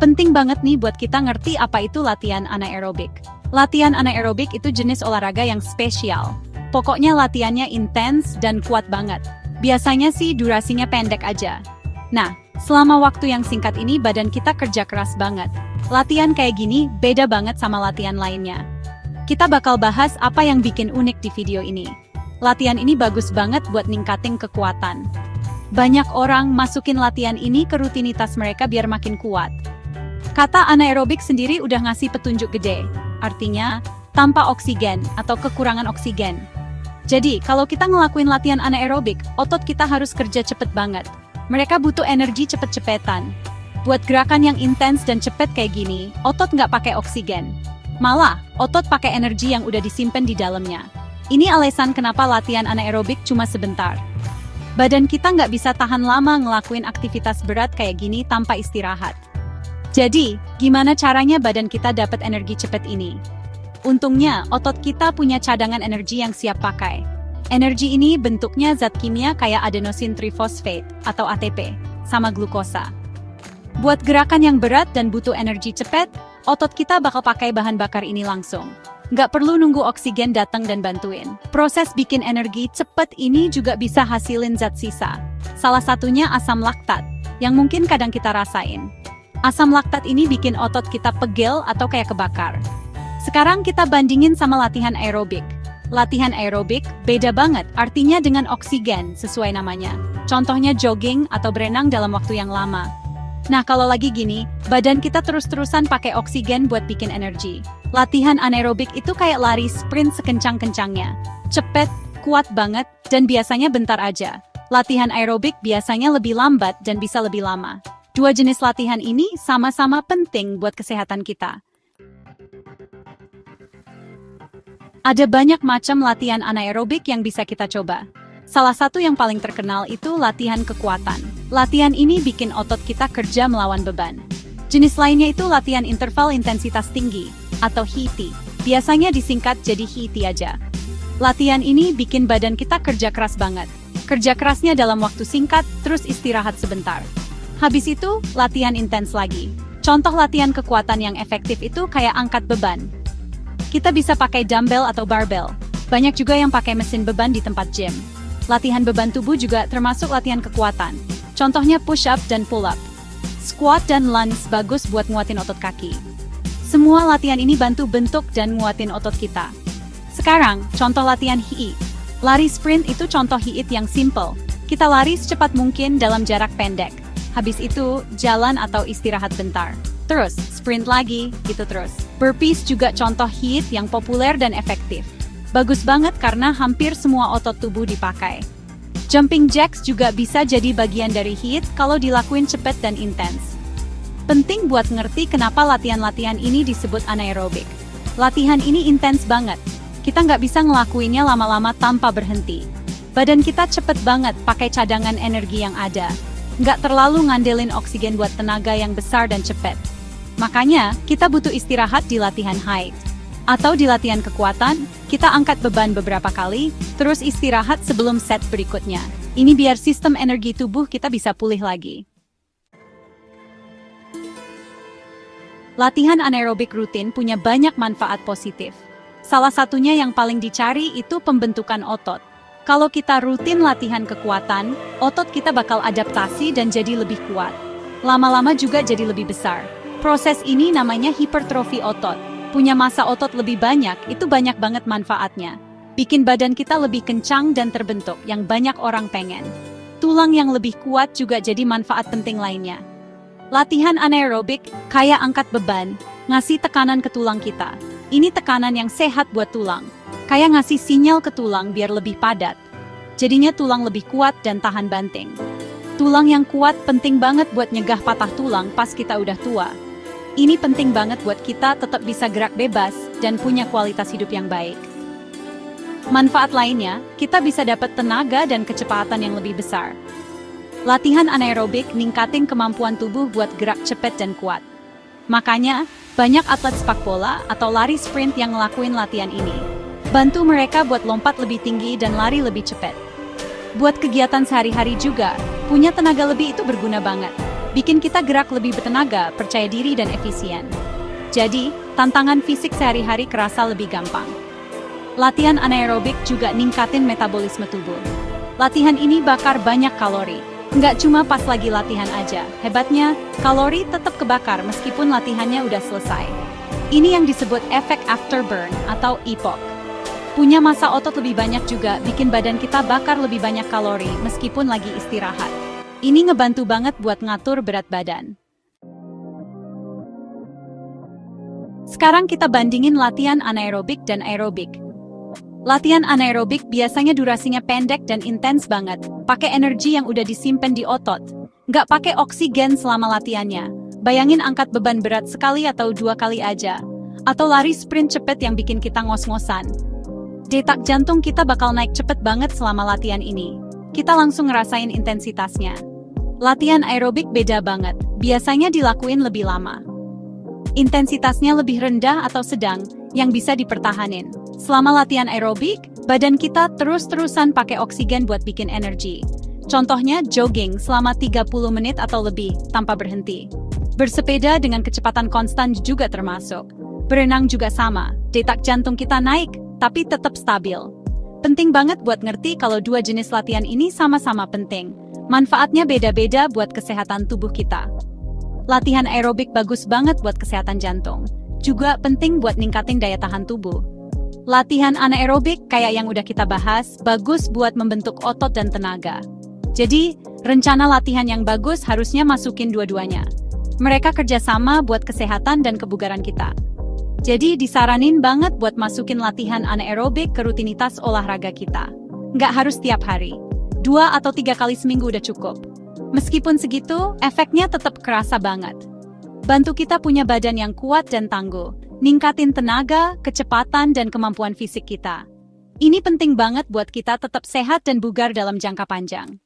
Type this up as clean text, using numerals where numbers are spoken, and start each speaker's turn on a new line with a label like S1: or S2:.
S1: Penting banget nih buat kita ngerti apa itu latihan anaerobik. Latihan anaerobik itu jenis olahraga yang spesial. Pokoknya latihannya intens dan kuat banget. Biasanya sih durasinya pendek aja. Nah, selama waktu yang singkat ini badan kita kerja keras banget. Latihan kayak gini beda banget sama latihan lainnya. Kita bakal bahas apa yang bikin unik di video ini. Latihan ini bagus banget buat ningkatin kekuatan. Banyak orang masukin latihan ini ke rutinitas mereka biar makin kuat. Kata anaerobik sendiri udah ngasih petunjuk gede. Artinya, tanpa oksigen atau kekurangan oksigen. Jadi, kalau kita ngelakuin latihan anaerobik, otot kita harus kerja cepet banget. Mereka butuh energi cepet-cepetan. Buat gerakan yang intens dan cepet kayak gini, otot nggak pakai oksigen. Malah, otot pakai energi yang udah disimpan di dalamnya. Ini alasan kenapa latihan anaerobik cuma sebentar. Badan kita nggak bisa tahan lama ngelakuin aktivitas berat kayak gini tanpa istirahat. Jadi, gimana caranya badan kita dapat energi cepet ini? Untungnya, otot kita punya cadangan energi yang siap pakai. Energi ini bentuknya zat kimia kayak adenosine triphosphate atau ATP, sama glukosa. Buat gerakan yang berat dan butuh energi cepet, otot kita bakal pakai bahan bakar ini langsung. Nggak perlu nunggu oksigen datang dan bantuin. Proses bikin energi cepet ini juga bisa hasilin zat sisa. Salah satunya asam laktat, yang mungkin kadang kita rasain. Asam laktat ini bikin otot kita pegel atau kayak kebakar. Sekarang kita bandingin sama latihan aerobik. Latihan aerobik beda banget, artinya dengan oksigen sesuai namanya. Contohnya jogging atau berenang dalam waktu yang lama. Nah, kalau lagi gini, badan kita terus-terusan pakai oksigen buat bikin energi. Latihan anaerobik itu kayak lari sprint sekencang-kencangnya. Cepet, kuat banget, dan biasanya bentar aja. Latihan aerobik biasanya lebih lambat dan bisa lebih lama. Dua jenis latihan ini sama-sama penting buat kesehatan kita. Ada banyak macam latihan anaerobik yang bisa kita coba. Salah satu yang paling terkenal itu latihan kekuatan. Latihan ini bikin otot kita kerja melawan beban. Jenis lainnya itu latihan interval intensitas tinggi, atau HIIT. Biasanya disingkat jadi HIIT aja. Latihan ini bikin badan kita kerja keras banget. Kerja kerasnya dalam waktu singkat, terus istirahat sebentar. Habis itu, latihan intens lagi. Contoh latihan kekuatan yang efektif itu kayak angkat beban. Kita bisa pakai dumbbell atau barbell. Banyak juga yang pakai mesin beban di tempat gym. Latihan beban tubuh juga termasuk latihan kekuatan. Contohnya push-up dan pull-up. Squat dan lunge bagus buat nguatin otot kaki. Semua latihan ini bantu bentuk dan nguatin otot kita. Sekarang, contoh latihan HIIT. Lari sprint itu contoh HIIT yang simple. Kita lari secepat mungkin dalam jarak pendek. Habis itu, jalan atau istirahat bentar. Terus, sprint lagi, gitu terus. Burpees juga contoh HIIT yang populer dan efektif. Bagus banget karena hampir semua otot tubuh dipakai. Jumping jacks juga bisa jadi bagian dari HIIT kalau dilakuin cepet dan intens. Penting buat ngerti kenapa latihan-latihan ini disebut anaerobik. Latihan ini intens banget. Kita nggak bisa ngelakuinnya lama-lama tanpa berhenti. Badan kita cepet banget pakai cadangan energi yang ada. Nggak terlalu ngandelin oksigen buat tenaga yang besar dan cepet. Makanya, kita butuh istirahat di latihan HIIT. Atau di latihan kekuatan, kita angkat beban beberapa kali, terus istirahat sebelum set berikutnya. Ini biar sistem energi tubuh kita bisa pulih lagi. Latihan anaerobik rutin punya banyak manfaat positif. Salah satunya yang paling dicari itu pembentukan otot. Kalau kita rutin latihan kekuatan, otot kita bakal adaptasi dan jadi lebih kuat. Lama-lama juga jadi lebih besar. Proses ini namanya hipertrofi otot. Punya massa otot lebih banyak, itu banyak banget manfaatnya. Bikin badan kita lebih kencang dan terbentuk, yang banyak orang pengen. Tulang yang lebih kuat juga jadi manfaat penting lainnya. Latihan anaerobik, kayak angkat beban, ngasih tekanan ke tulang kita. Ini tekanan yang sehat buat tulang. Kayak ngasih sinyal ke tulang biar lebih padat. Jadinya tulang lebih kuat dan tahan banting. Tulang yang kuat penting banget buat nyegah patah tulang pas kita udah tua. Ini penting banget buat kita tetap bisa gerak bebas dan punya kualitas hidup yang baik. Manfaat lainnya, kita bisa dapat tenaga dan kecepatan yang lebih besar. Latihan anaerobik ningkatin kemampuan tubuh buat gerak cepat dan kuat. Makanya, banyak atlet sepak bola atau lari sprint yang ngelakuin latihan ini. Bantu mereka buat lompat lebih tinggi dan lari lebih cepat. Buat kegiatan sehari-hari juga, punya tenaga lebih itu berguna banget. bikin kita gerak lebih bertenaga, percaya diri dan efisien. Jadi, tantangan fisik sehari-hari kerasa lebih gampang. Latihan anaerobik juga ningkatin metabolisme tubuh. Latihan ini bakar banyak kalori. Nggak cuma pas lagi latihan aja, hebatnya, kalori tetap kebakar meskipun latihannya udah selesai. Ini yang disebut efek afterburn atau EPOC. Punya massa otot lebih banyak juga bikin badan kita bakar lebih banyak kalori meskipun lagi istirahat. Ini ngebantu banget buat ngatur berat badan. Sekarang kita bandingin latihan anaerobik dan aerobik. Latihan anaerobik biasanya durasinya pendek dan intens banget, pakai energi yang udah disimpan di otot. Nggak pakai oksigen selama latihannya. Bayangin angkat beban berat sekali atau 2 kali aja. Atau lari sprint cepet yang bikin kita ngos-ngosan. Detak jantung kita bakal naik cepet banget selama latihan ini. Kita langsung ngerasain intensitasnya. Latihan aerobik beda banget, biasanya dilakuin lebih lama. Intensitasnya lebih rendah atau sedang, yang bisa dipertahanin. Selama latihan aerobik, badan kita terus-terusan pakai oksigen buat bikin energi. Contohnya jogging selama 30 menit atau lebih, tanpa berhenti. Bersepeda dengan kecepatan konstan juga termasuk. Berenang juga sama, detak jantung kita naik, tapi tetap stabil. Penting banget buat ngerti kalau dua jenis latihan ini sama-sama penting. Manfaatnya beda-beda buat kesehatan tubuh kita. Latihan aerobik bagus banget buat kesehatan jantung. Juga penting buat ningkatin daya tahan tubuh. Latihan anaerobik kayak yang udah kita bahas, bagus buat membentuk otot dan tenaga. Jadi, rencana latihan yang bagus harusnya masukin dua-duanya. Mereka kerjasama buat kesehatan dan kebugaran kita. Jadi, disaranin banget buat masukin latihan anaerobik ke rutinitas olahraga kita. Nggak harus tiap hari. 2 atau 3 kali seminggu udah cukup. Meskipun segitu, efeknya tetap kerasa banget. Bantu kita punya badan yang kuat dan tangguh, ningkatin tenaga, kecepatan, dan kemampuan fisik kita. Ini penting banget buat kita tetap sehat dan bugar dalam jangka panjang.